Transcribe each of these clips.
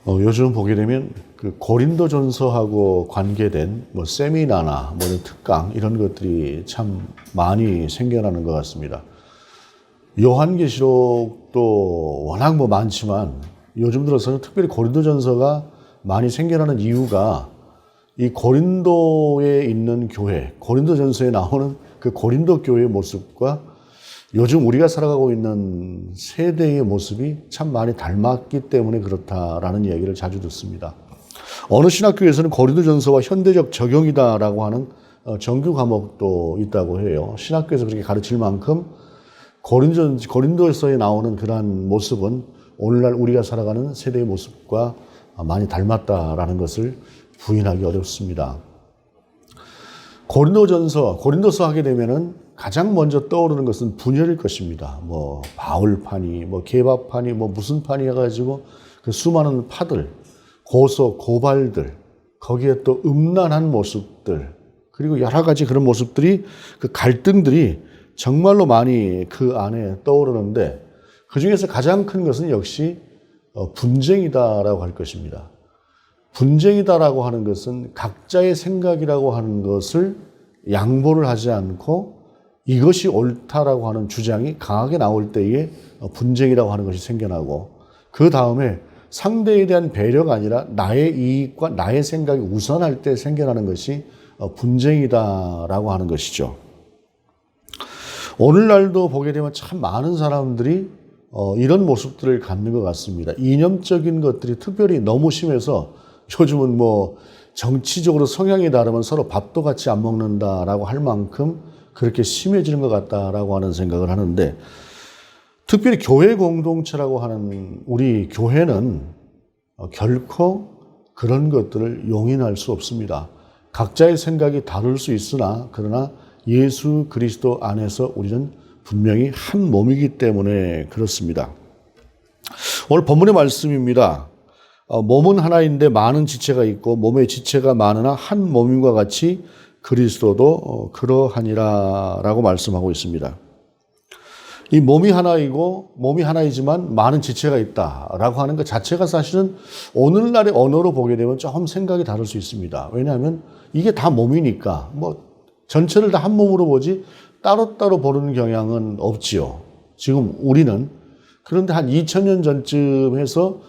요즘 보게 되면 그 고린도전서하고 관계된 뭐 세미나나 뭐 이런 특강 이런 것들이 참 많이 생겨나는 것 같습니다. 요한계시록도 워낙 뭐 많지만 요즘 들어서는 특별히 고린도전서가 많이 생겨나는 이유가 이 고린도에 있는 교회, 고린도전서에 나오는 그 고린도 교회의 모습과 요즘 우리가 살아가고 있는 세대의 모습이 참 많이 닮았기 때문에 그렇다라는 이야기를 자주 듣습니다. 어느 신학교에서는 고린도전서와 현대적 적용이다라고 하는 정규 과목도 있다고 해요. 신학교에서 그렇게 가르칠 만큼 고린도서에 나오는 그러한 모습은 오늘날 우리가 살아가는 세대의 모습과 많이 닮았다라는 것을 부인하기 어렵습니다. 고린도서 하게 되면은 가장 먼저 떠오르는 것은 분열일 것입니다. 뭐 바울파니, 뭐 개바파니, 뭐 무슨 파니 해가지고 그 수많은 파들, 고발들, 거기에 또 음란한 모습들, 그리고 여러 가지 그런 모습들이 그 갈등들이 정말로 많이 그 안에 떠오르는데 그 중에서 가장 큰 것은 역시 분쟁이다라고 할 것입니다. 분쟁이다라고 하는 것은 각자의 생각이라고 하는 것을 양보를 하지 않고 이것이 옳다라고 하는 주장이 강하게 나올 때에 분쟁이라고 하는 것이 생겨나고 그 다음에 상대에 대한 배려가 아니라 나의 이익과 나의 생각이 우선할 때 생겨나는 것이 분쟁이다라고 하는 것이죠. 오늘날도 보게 되면 참 많은 사람들이 이런 모습들을 갖는 것 같습니다. 이념적인 것들이 특별히 너무 심해서 요즘은 뭐 정치적으로 성향이 다르면 서로 밥도 같이 안 먹는다라고 할 만큼 그렇게 심해지는 것 같다라고 하는 생각을 하는데 특별히 교회 공동체라고 하는 우리 교회는 결코 그런 것들을 용인할 수 없습니다. 각자의 생각이 다를 수 있으나 그러나 예수 그리스도 안에서 우리는 분명히 한 몸이기 때문에 그렇습니다. 오늘 본문의 말씀입니다. 몸은 하나인데 많은 지체가 있고 몸의 지체가 많으나 한 몸임과 같이 그리스도도 그러하니라 라고 말씀하고 있습니다. 이 몸이 하나이고 몸이 하나이지만 많은 지체가 있다라고 하는 것 자체가 사실은 오늘날의 언어로 보게 되면 조금 생각이 다를 수 있습니다. 왜냐하면 이게 다 몸이니까 뭐 전체를 다 한 몸으로 보지 따로따로 보는 경향은 없지요. 지금 우리는 그런데 한 2000년 전쯤 해서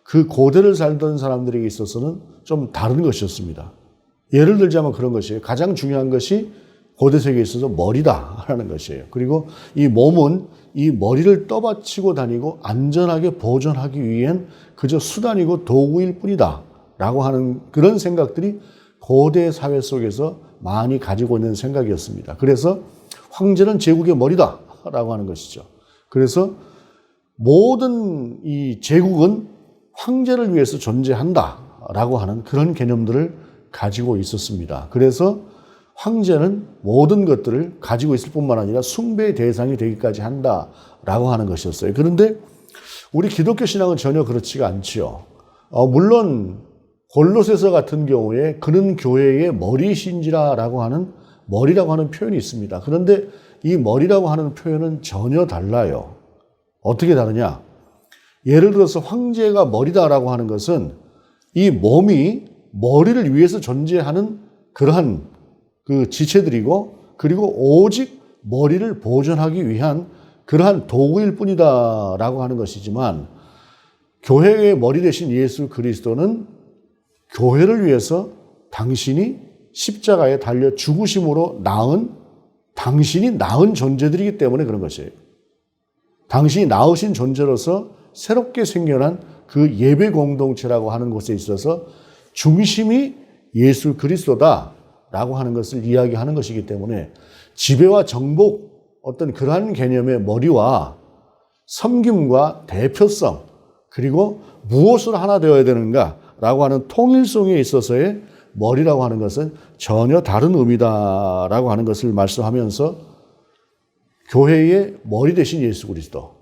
그 고대를 살던 사람들에게 있어서는 좀 다른 것이었습니다. 예를 들자면 그런 것이에요. 가장 중요한 것이 고대 세계에 있어서 머리다라는 것이에요. 그리고 이 몸은 이 머리를 떠받치고 다니고 안전하게 보존하기 위한 그저 수단이고 도구일 뿐이다 라고 하는 그런 생각들이 고대 사회 속에서 많이 가지고 있는 생각이었습니다. 그래서 황제는 제국의 머리다 라고 하는 것이죠. 그래서 모든 이 제국은 황제를 위해서 존재한다 라고 하는 그런 개념들을 가지고 있었습니다. 그래서 황제는 모든 것들을 가지고 있을 뿐만 아니라 숭배의 대상이 되기까지 한다라고 하는 것이었어요. 그런데 우리 기독교 신앙은 전혀 그렇지가 않지요. 물론 골로새서 같은 경우에 그는 교회의 머리신지라라고 하는 머리라고 하는 표현이 있습니다. 그런데 이 머리라고 하는 표현은 전혀 달라요. 어떻게 다르냐? 예를 들어서 황제가 머리다라고 하는 것은 이 몸이 머리를 위해서 존재하는 그러한 그 지체들이고 그리고 오직 머리를 보존하기 위한 그러한 도구일 뿐이다라고 하는 것이지만 교회의 머리 대신 예수 그리스도는 교회를 위해서 당신이 십자가에 달려 죽으심으로 당신이 낳은 존재들이기 때문에 그런 것이에요. 당신이 낳으신 존재로서 새롭게 생겨난 그 예배 공동체라고 하는 곳에 있어서 중심이 예수 그리스도다라고 하는 것을 이야기하는 것이기 때문에 지배와 정복 어떤 그러한 개념의 머리와 섬김과 대표성 그리고 무엇으로 하나 되어야 되는가라고 하는 통일성에 있어서의 머리라고 하는 것은 전혀 다른 의미다라고 하는 것을 말씀하면서 교회의 머리 대신 예수 그리스도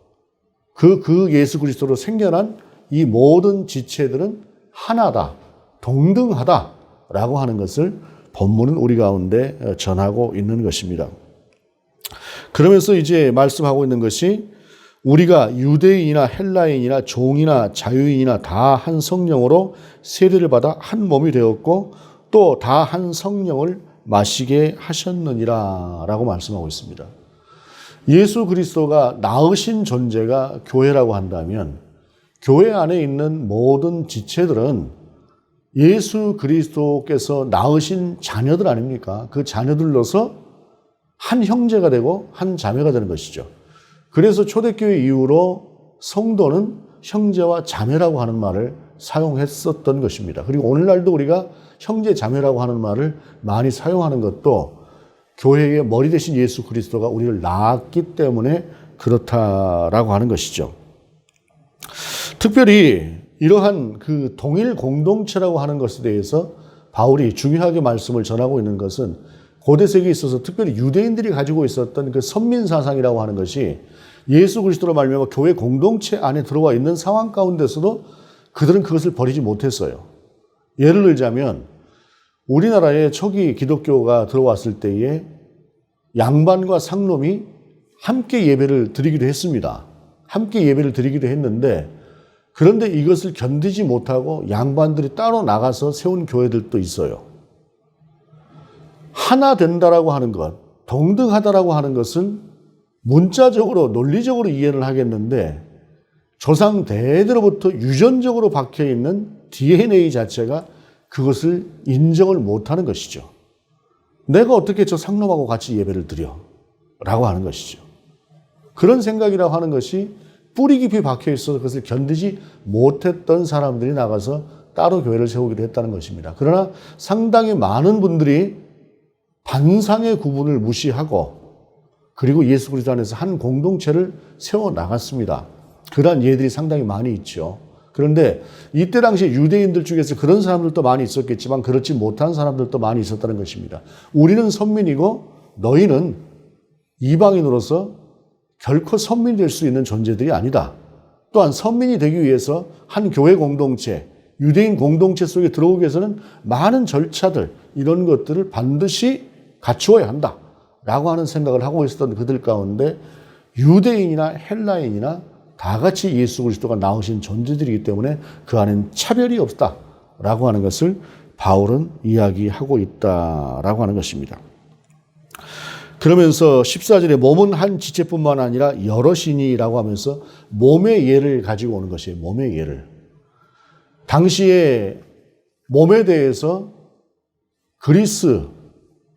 그 예수 그리스도로 생겨난 이 모든 지체들은 하나다, 동등하다라고 하는 것을 본문은 우리 가운데 전하고 있는 것입니다. 그러면서 이제 말씀하고 있는 것이 우리가 유대인이나 헬라인이나 종이나 자유인이나 다 한 성령으로 세례를 받아 한 몸이 되었고 또 다 한 성령을 마시게 하셨느니라 라고 말씀하고 있습니다. 예수 그리스도가 낳으신 존재가 교회라고 한다면 교회 안에 있는 모든 지체들은 예수 그리스도께서 낳으신 자녀들 아닙니까? 그 자녀들로서 한 형제가 되고 한 자매가 되는 것이죠. 그래서 초대교회 이후로 성도는 형제와 자매라고 하는 말을 사용했었던 것입니다. 그리고 오늘날도 우리가 형제 자매라고 하는 말을 많이 사용하는 것도 교회의 머리 대신 예수 그리스도가 우리를 낳았기 때문에 그렇다라고 하는 것이죠. 특별히 이러한 그 동일 공동체라고 하는 것에 대해서 바울이 중요하게 말씀을 전하고 있는 것은 고대 세계에 있어서 특별히 유대인들이 가지고 있었던 그 선민 사상이라고 하는 것이 예수 그리스도로 말미암아 교회 공동체 안에 들어와 있는 상황 가운데서도 그들은 그것을 버리지 못했어요. 예를 들자면 우리나라에 초기 기독교가 들어왔을 때에 양반과 상놈이 함께 예배를 드리기도 했습니다. 함께 예배를 드리기도 했는데 그런데 이것을 견디지 못하고 양반들이 따로 나가서 세운 교회들도 있어요. 하나 된다라고 하는 것, 동등하다라고 하는 것은 문자적으로 논리적으로 이해를 하겠는데 조상 대대로부터 유전적으로 박혀있는 DNA 자체가 그것을 인정을 못하는 것이죠. 내가 어떻게 저 상놈하고 같이 예배를 드려? 라고 하는 것이죠. 그런 생각이라고 하는 것이 뿌리 깊이 박혀있어서 그것을 견디지 못했던 사람들이 나가서 따로 교회를 세우기도 했다는 것입니다. 그러나 상당히 많은 분들이 반상의 구분을 무시하고 그리고 예수 그리스도 안에서 한 공동체를 세워나갔습니다. 그러한 예들이 상당히 많이 있죠. 그런데 이때 당시 유대인들 중에서 그런 사람들도 많이 있었겠지만 그렇지 못한 사람들도 많이 있었다는 것입니다. 우리는 선민이고 너희는 이방인으로서 결코 선민이 될 수 있는 존재들이 아니다. 또한 선민이 되기 위해서 한 교회 공동체, 유대인 공동체 속에 들어오기 위해서는 많은 절차들, 이런 것들을 반드시 갖추어야 한다. 라고 하는 생각을 하고 있었던 그들 가운데 유대인이나 헬라인이나 다 같이 예수 그리스도가 나오신 존재들이기 때문에 그 안에는 차별이 없다라고 하는 것을 바울은 이야기하고 있다라고 하는 것입니다. 그러면서 14절에 몸은 한 지체뿐만 아니라 여럿이니라고 하면서 몸의 예를 가지고 오는 것이에요. 몸의 예를. 당시에 몸에 대해서 그리스,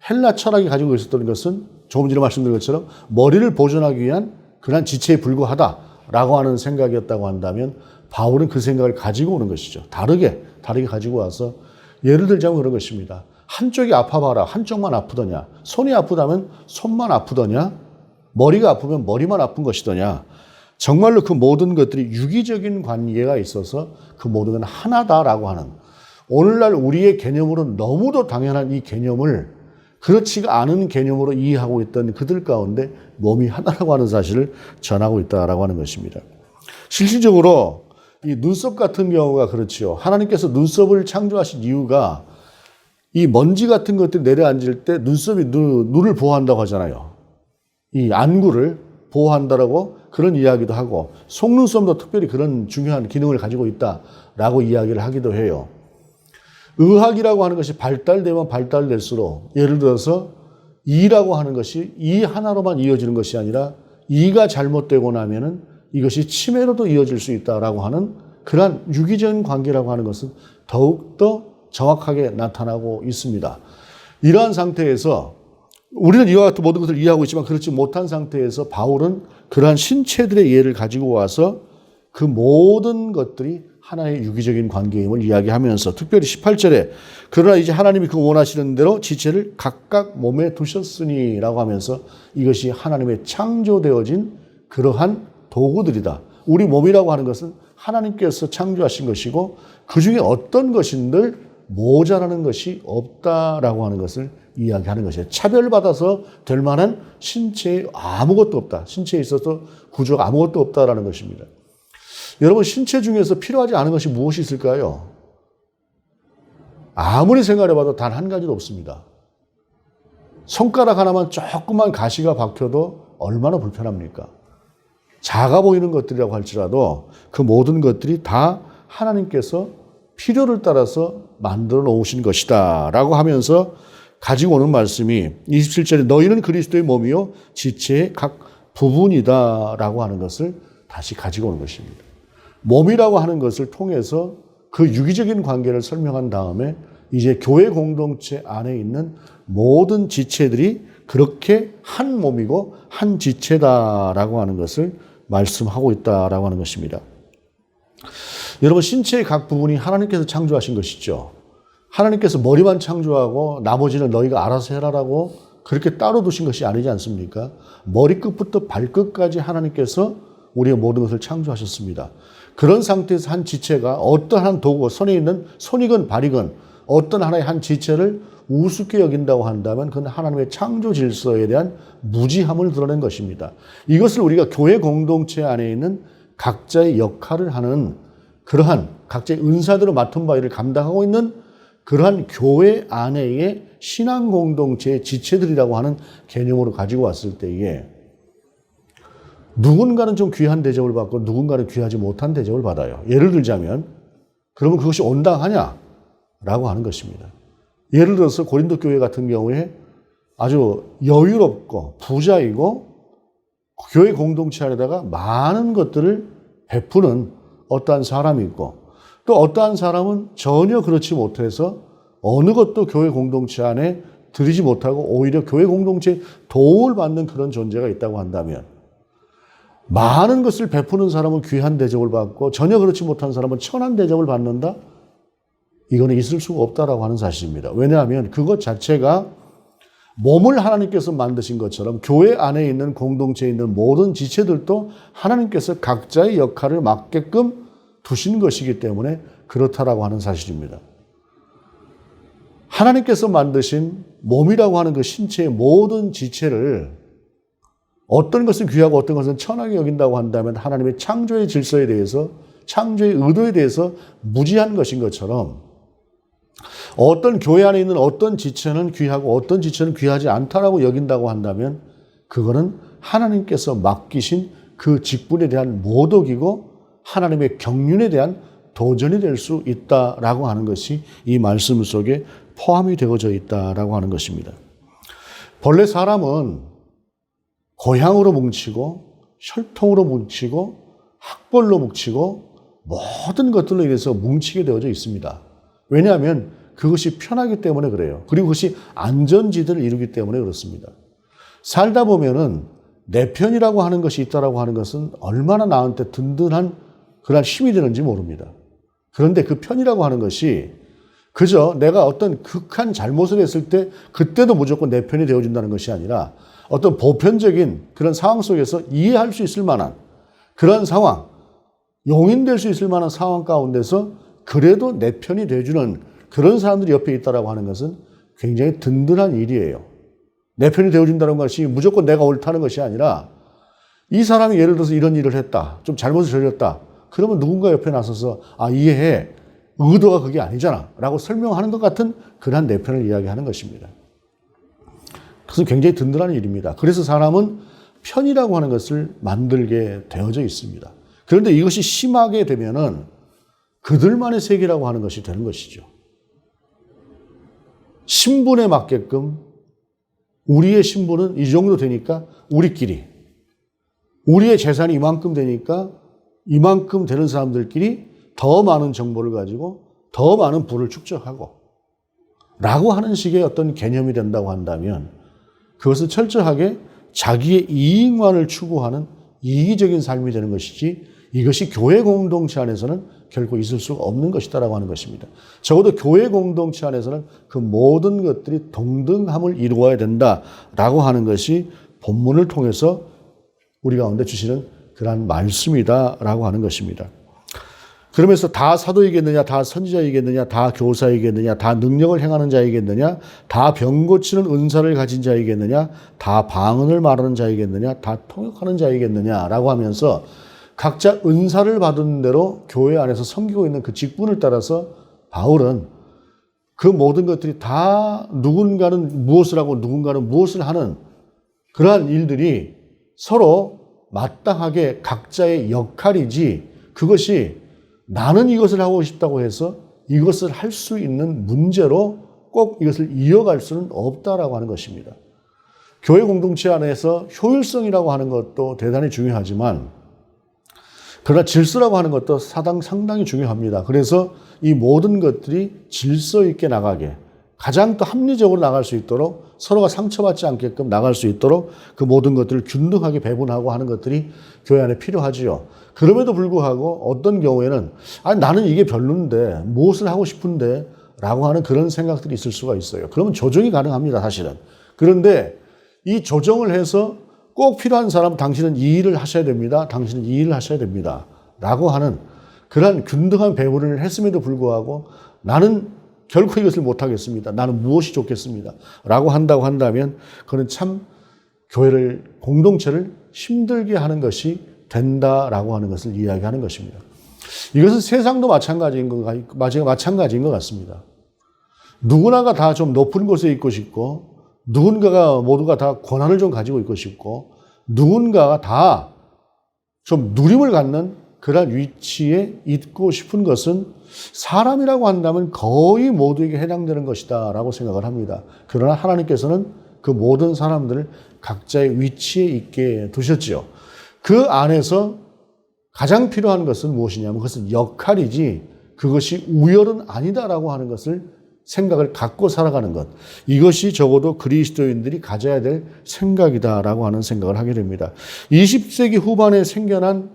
헬라 철학이 가지고 있었던 것은 조금 전에 말씀드린 것처럼 머리를 보존하기 위한 그러한 지체에 불과하다라고 하는 생각이었다고 한다면 바울은 그 생각을 가지고 오는 것이죠. 다르게 가지고 와서 예를 들자면 그런 것입니다. 한쪽이 아파봐라. 한쪽만 아프더냐. 손이 아프다면 손만 아프더냐. 머리가 아프면 머리만 아픈 것이더냐. 정말로 그 모든 것들이 유기적인 관계가 있어서 그 모든 건 하나다라고 하는 오늘날 우리의 개념으로는 너무도 당연한 이 개념을 그렇지가 않은 개념으로 이해하고 있던 그들 가운데 몸이 하나라고 하는 사실을 전하고 있다라고 하는 것입니다. 실질적으로 이 눈썹 같은 경우가 그렇지요. 하나님께서 눈썹을 창조하신 이유가 이 먼지 같은 것들이 내려앉을 때 눈썹이 눈을 보호한다고 하잖아요. 이 안구를 보호한다라고 그런 이야기도 하고 속눈썹도 특별히 그런 중요한 기능을 가지고 있다라고 이야기를 하기도 해요. 의학이라고 하는 것이 발달되면 발달될수록 예를 들어서 이라고 하는 것이 이 하나로만 이어지는 것이 아니라 이가 잘못되고 나면은 이것이 치매로도 이어질 수 있다라고 하는 그러한 유기적인 관계라고 하는 것은 더욱더 정확하게 나타나고 있습니다. 이러한 상태에서 우리는 이와 같은 모든 것을 이해하고 있지만 그렇지 못한 상태에서 바울은 그러한 신체들의 예를 가지고 와서 그 모든 것들이 하나의 유기적인 관계임을 이야기하면서 특별히 18절에 그러나 이제 하나님이 그 원하시는 대로 지체를 각각 몸에 두셨으니 라고 하면서 이것이 하나님의 창조되어진 그러한 도구들이다. 우리 몸이라고 하는 것은 하나님께서 창조하신 것이고 그 중에 어떤 것인들 모자라는 것이 없다라고 하는 것을 이야기하는 것이에요. 차별받아서 될 만한 신체에 아무것도 없다. 신체에 있어서 구조가 아무것도 없다라는 것입니다. 여러분 신체 중에서 필요하지 않은 것이 무엇이 있을까요? 아무리 생각해봐도 단 한 가지도 없습니다. 손가락 하나만 조그만 가시가 박혀도 얼마나 불편합니까? 작아 보이는 것들이라고 할지라도 그 모든 것들이 다 하나님께서 필요를 따라서 만들어 놓으신 것이다 라고 하면서 가지고 오는 말씀이 27절에 너희는 그리스도의 몸이요 지체의 각 부분이다 라고 하는 것을 다시 가지고 오는 것입니다. 몸이라고 하는 것을 통해서 그 유기적인 관계를 설명한 다음에 이제 교회 공동체 안에 있는 모든 지체들이 그렇게 한 몸이고 한 지체다라고 하는 것을 말씀하고 있다라고 하는 것입니다. 여러분, 신체의 각 부분이 하나님께서 창조하신 것이죠. 하나님께서 머리만 창조하고 나머지는 너희가 알아서 해라라고 그렇게 따로 두신 것이 아니지 않습니까? 머리끝부터 발끝까지 하나님께서 우리의 모든 것을 창조하셨습니다. 그런 상태에서 한 지체가 어떠한 도구, 손에 있는 손이건 발이건 어떤 하나의 한 지체를 우습게 여긴다고 한다면 그건 하나님의 창조 질서에 대한 무지함을 드러낸 것입니다. 이것을 우리가 교회 공동체 안에 있는 각자의 역할을 하는 그러한 각자의 은사대로 맡은 바 일을 감당하고 있는 그러한 교회 안에의 신앙 공동체의 지체들이라고 하는 개념으로 가지고 왔을 때에 누군가는 좀 귀한 대접을 받고 누군가는 귀하지 못한 대접을 받아요. 예를 들자면 그러면 그것이 온당하냐라고 하는 것입니다. 예를 들어서 고린도 교회 같은 경우에 아주 여유롭고 부자이고 교회 공동체 안에다가 많은 것들을 베푸는 어떠한 사람이 있고 또 어떠한 사람은 전혀 그렇지 못해서 어느 것도 교회 공동체 안에 들이지 못하고 오히려 교회 공동체에 도움을 받는 그런 존재가 있다고 한다면 많은 것을 베푸는 사람은 귀한 대접을 받고 전혀 그렇지 못한 사람은 천한 대접을 받는다? 이거는 있을 수가 없다라고 하는 사실입니다. 왜냐하면 그것 자체가 몸을 하나님께서 만드신 것처럼 교회 안에 있는 공동체에 있는 모든 지체들도 하나님께서 각자의 역할을 맡게끔 두신 것이기 때문에 그렇다라고 하는 사실입니다. 하나님께서 만드신 몸이라고 하는 그 신체의 모든 지체를 어떤 것은 귀하고 어떤 것은 천하게 여긴다고 한다면 하나님의 창조의 질서에 대해서 창조의 의도에 대해서 무지한 것인 것처럼 어떤 교회 안에 있는 어떤 지체는 귀하고 어떤 지체는 귀하지 않다라고 여긴다고 한다면 그거는 하나님께서 맡기신 그 직분에 대한 모독이고 하나님의 경륜에 대한 도전이 될 수 있다라고 하는 것이 이 말씀 속에 포함이 되어져 있다라고 하는 것입니다. 본래 사람은 고향으로 뭉치고 혈통으로 뭉치고 학벌로 뭉치고 모든 것들로 인해서 뭉치게 되어져 있습니다. 왜냐하면 그것이 편하기 때문에 그래요. 그리고 그것이 안전지대를 이루기 때문에 그렇습니다. 살다 보면은 내 편이라고 하는 것이 있다라고 하는 것은 얼마나 나한테 든든한 그런 힘이 되는지 모릅니다. 그런데 그 편이라고 하는 것이 그저 내가 어떤 극한 잘못을 했을 때 그때도 무조건 내 편이 되어준다는 것이 아니라 어떤 보편적인 그런 상황 속에서 이해할 수 있을 만한 그런 상황, 용인될 수 있을 만한 상황 가운데서 그래도 내 편이 되어주는 그런 사람들이 옆에 있다라고 하는 것은 굉장히 든든한 일이에요. 내 편이 되어준다는 것이 무조건 내가 옳다는 것이 아니라 이 사람이 예를 들어서 이런 일을 했다. 좀 잘못을 저질렀다. 그러면 누군가 옆에 나서서 이해해. 의도가 그게 아니잖아. 라고 설명하는 것 같은 그러한 내 편을 이야기하는 것입니다. 그것은 굉장히 든든한 일입니다. 그래서 사람은 편이라고 하는 것을 만들게 되어져 있습니다. 그런데 이것이 심하게 되면은 그들만의 세계라고 하는 것이 되는 것이죠. 신분에 맞게끔 우리의 신분은 이 정도 되니까 우리끼리, 우리의 재산이 이만큼 되니까 이만큼 되는 사람들끼리 더 많은 정보를 가지고 더 많은 부를 축적하고 라고 하는 식의 어떤 개념이 된다고 한다면 그것은 철저하게 자기의 이익만을 추구하는 이기적인 삶이 되는 것이지 이것이 교회 공동체 안에서는 결코 있을 수가 없는 것이다라고 하는 것입니다. 적어도 교회 공동체 안에서는 그 모든 것들이 동등함을 이루어야 된다라고 하는 것이 본문을 통해서 우리 가운데 주시는 그러한 말씀이다라고 하는 것입니다. 그러면서 다 사도이겠느냐, 다 선지자이겠느냐, 다 교사이겠느냐, 다 능력을 행하는 자이겠느냐, 다 병 고치는 은사를 가진 자이겠느냐, 다 방언을 말하는 자이겠느냐, 다 통역하는 자이겠느냐라고 하면서 각자 은사를 받은 대로 교회 안에서 섬기고 있는 그 직분을 따라서 바울은 그 모든 것들이 다 누군가는 무엇을 하고 누군가는 무엇을 하는 그러한 일들이 서로 마땅하게 각자의 역할이지 그것이 나는 이것을 하고 싶다고 해서 이것을 할 수 있는 문제로 꼭 이것을 이어갈 수는 없다라고 하는 것입니다. 교회 공동체 안에서 효율성이라고 하는 것도 대단히 중요하지만 그러나 질서라고 하는 것도 상당히 중요합니다. 그래서 이 모든 것들이 질서 있게 나가게 가장 또 합리적으로 나갈 수 있도록 서로가 상처받지 않게끔 나갈 수 있도록 그 모든 것들을 균등하게 배분하고 하는 것들이 교회 안에 필요하지요. 그럼에도 불구하고 어떤 경우에는 나는 이게 별론데 무엇을 하고 싶은데 라고 하는 그런 생각들이 있을 수가 있어요. 그러면 조정이 가능합니다, 사실은. 그런데 이 조정을 해서 꼭 필요한 사람 당신은 이 일을 하셔야 됩니다. 당신은 이 일을 하셔야 됩니다. 라고 하는 그러한 균등한 배분을 했음에도 불구하고 나는 결코 이것을 못하겠습니다. 나는 무엇이 좋겠습니다. 라고 한다고 한다면 그는 참 교회를, 공동체를 힘들게 하는 것이 된다라고 하는 것을 이야기하는 것입니다. 이것은 세상도 마찬가지인 것 같습니다. 누구나가 다 좀 높은 곳에 있고 싶고 누군가가 모두가 다 권한을 좀 가지고 있고 싶고 누군가가 다 좀 누림을 갖는 그런 위치에 있고 싶은 것은 사람이라고 한다면 거의 모두에게 해당되는 것이다 라고 생각을 합니다. 그러나 하나님께서는 그 모든 사람들을 각자의 위치에 있게 두셨지요. 그 안에서 가장 필요한 것은 무엇이냐면 그것은 역할이지 그것이 우열은 아니다라고 하는 것을 생각을 갖고 살아가는 것. 이것이 적어도 그리스도인들이 가져야 될 생각이다라고 하는 생각을 하게 됩니다. 20세기 후반에 생겨난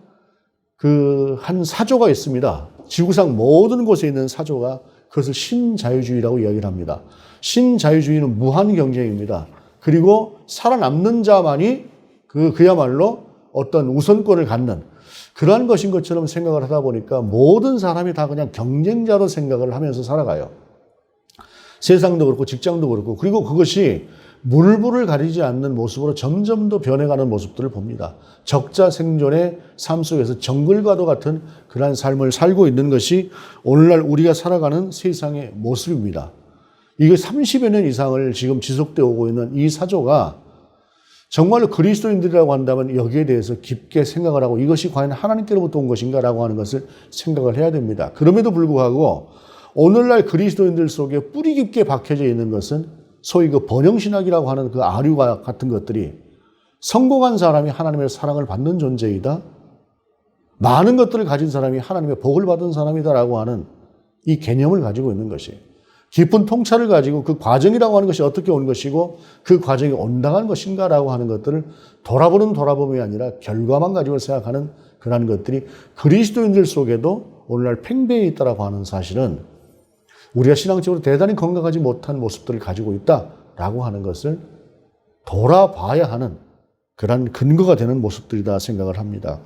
그 한 사조가 있습니다. 지구상 모든 곳에 있는 사조가 그것을 신자유주의라고 이야기를 합니다. 신자유주의는 무한 경쟁입니다. 그리고 살아남는 자만이 그야말로 어떤 우선권을 갖는 그러한 것인 것처럼 생각을 하다 보니까 모든 사람이 다 그냥 경쟁자로 생각을 하면서 살아가요. 세상도 그렇고 직장도 그렇고 그리고 그것이 물불을 가리지 않는 모습으로 점점 더 변해가는 모습들을 봅니다. 적자 생존의 삶 속에서 정글과도 같은 그러한 삶을 살고 있는 것이 오늘날 우리가 살아가는 세상의 모습입니다. 이게 30여 년 이상을 지금 지속되어 오고 있는 이 사조가 정말로 그리스도인들이라고 한다면 여기에 대해서 깊게 생각을 하고 이것이 과연 하나님께로부터 온 것인가라고 하는 것을 생각을 해야 됩니다. 그럼에도 불구하고 오늘날 그리스도인들 속에 뿌리 깊게 박혀져 있는 것은 소위 그 번영신학이라고 하는 그 아류와 같은 것들이 성공한 사람이 하나님의 사랑을 받는 존재이다. 많은 것들을 가진 사람이 하나님의 복을 받은 사람이다라고 하는 이 개념을 가지고 있는 것이 깊은 통찰을 가지고 그 과정이라고 하는 것이 어떻게 온 것이고 그 과정이 온당한 것인가라고 하는 것들을 돌아보는 돌아봄이 아니라 결과만 가지고 생각하는 그러한 것들이 그리스도인들 속에도 오늘날 팽배해 있다라고 하는 사실은 우리가 신앙적으로 대단히 건강하지 못한 모습들을 가지고 있다라고 하는 것을 돌아봐야 하는 그런 근거가 되는 모습들이다 생각을 합니다.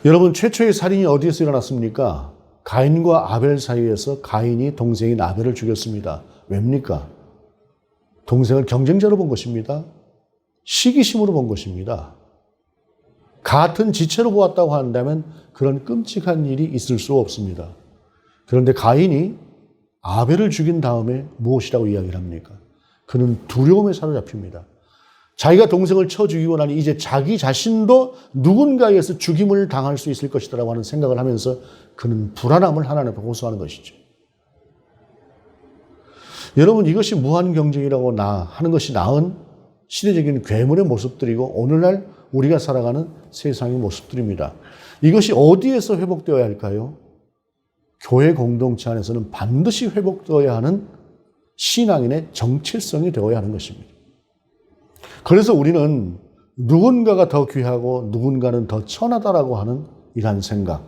여러분, 최초의 살인이 어디에서 일어났습니까? 가인과 아벨 사이에서 가인이 동생인 아벨을 죽였습니다. 왜입니까? 동생을 경쟁자로 본 것입니다. 시기심으로 본 것입니다. 같은 지체로 보았다고 한다면 그런 끔찍한 일이 있을 수 없습니다. 그런데 가인이 아벨을 죽인 다음에 무엇이라고 이야기를 합니까? 그는 두려움에 사로잡힙니다. 자기가 동생을 쳐 죽이고 나니 이제 자기 자신도 누군가에게서 죽임을 당할 수 있을 것이라고 하는 생각을 하면서 그는 불안함을 하나님 앞에 호소하는 것이죠. 여러분, 이것이 무한 경쟁이라고 하는 것이 나은 시대적인 괴물의 모습들이고 오늘날 우리가 살아가는 세상의 모습들입니다. 이것이 어디에서 회복되어야 할까요? 교회 공동체 안에서는 반드시 회복되어야 하는 신앙인의 정체성이 되어야 하는 것입니다. 그래서 우리는 누군가가 더 귀하고 누군가는 더 천하다라고 하는 이러한 생각,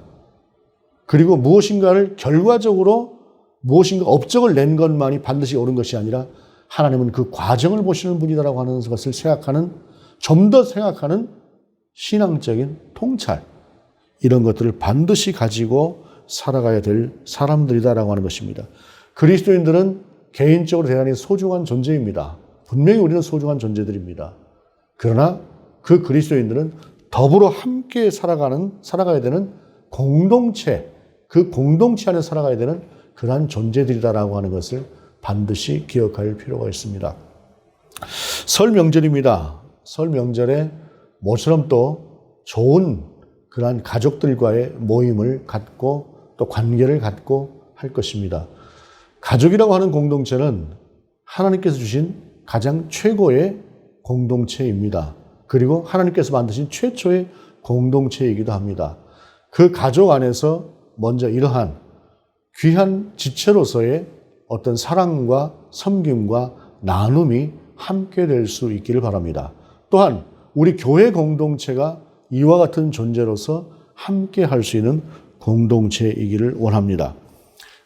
그리고 무엇인가를 결과적으로 무엇인가 업적을 낸 것만이 반드시 옳은 것이 아니라 하나님은 그 과정을 보시는 분이다라고 하는 것을 생각하는, 좀 더 생각하는 신앙적인 통찰, 이런 것들을 반드시 가지고 살아가야 될 사람들이다라고 하는 것입니다. 그리스도인들은 개인적으로 대단히 소중한 존재입니다. 분명히 우리는 소중한 존재들입니다. 그러나 그 그리스도인들은 더불어 함께 살아가야 되는 공동체, 그 공동체 안에 살아가야 되는 그러한 존재들이다라고 하는 것을 반드시 기억할 필요가 있습니다. 설 명절입니다. 설 명절에 모처럼 또 좋은 그러한 가족들과의 모임을 갖고 또 관계를 갖고 할 것입니다. 가족이라고 하는 공동체는 하나님께서 주신 가장 최고의 공동체입니다. 그리고 하나님께서 만드신 최초의 공동체이기도 합니다. 그 가족 안에서 먼저 이러한 귀한 지체로서의 어떤 사랑과 섬김과 나눔이 함께 될 수 있기를 바랍니다. 또한 우리 교회 공동체가 이와 같은 존재로서 함께 할 수 있는 공동체이기를 원합니다.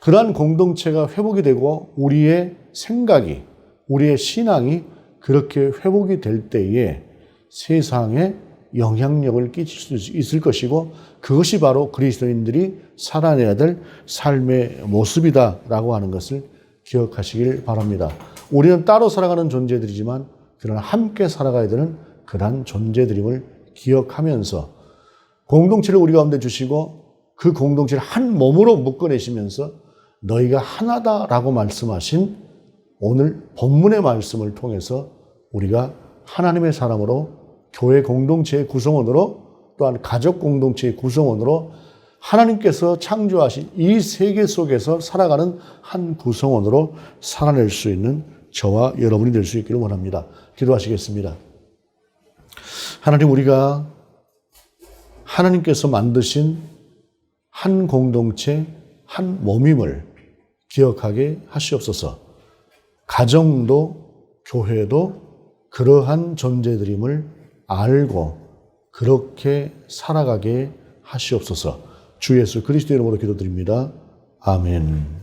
그러한 공동체가 회복이 되고 우리의 생각이, 우리의 신앙이 그렇게 회복이 될 때에 세상에 영향력을 끼칠 수 있을 것이고 그것이 바로 그리스도인들이 살아내야 될 삶의 모습이다라고 하는 것을 기억하시길 바랍니다. 우리는 따로 살아가는 존재들이지만 그러나 함께 살아가야 되는 그러한 존재들임을 기억하면서 공동체를 우리 가운데 주시고 그 공동체를 한 몸으로 묶어내시면서 너희가 하나다라고 말씀하신 오늘 본문의 말씀을 통해서 우리가 하나님의 사람으로 교회 공동체의 구성원으로 또한 가족 공동체의 구성원으로 하나님께서 창조하신 이 세계 속에서 살아가는 한 구성원으로 살아낼 수 있는 저와 여러분이 될 수 있기를 원합니다. 기도하시겠습니다. 하나님, 우리가 하나님께서 만드신 한 공동체, 한 몸임을 기억하게 하시옵소서. 가정도 교회도 그러한 존재들임을 알고 그렇게 살아가게 하시옵소서. 주 예수 그리스도 이름으로 기도드립니다. 아멘.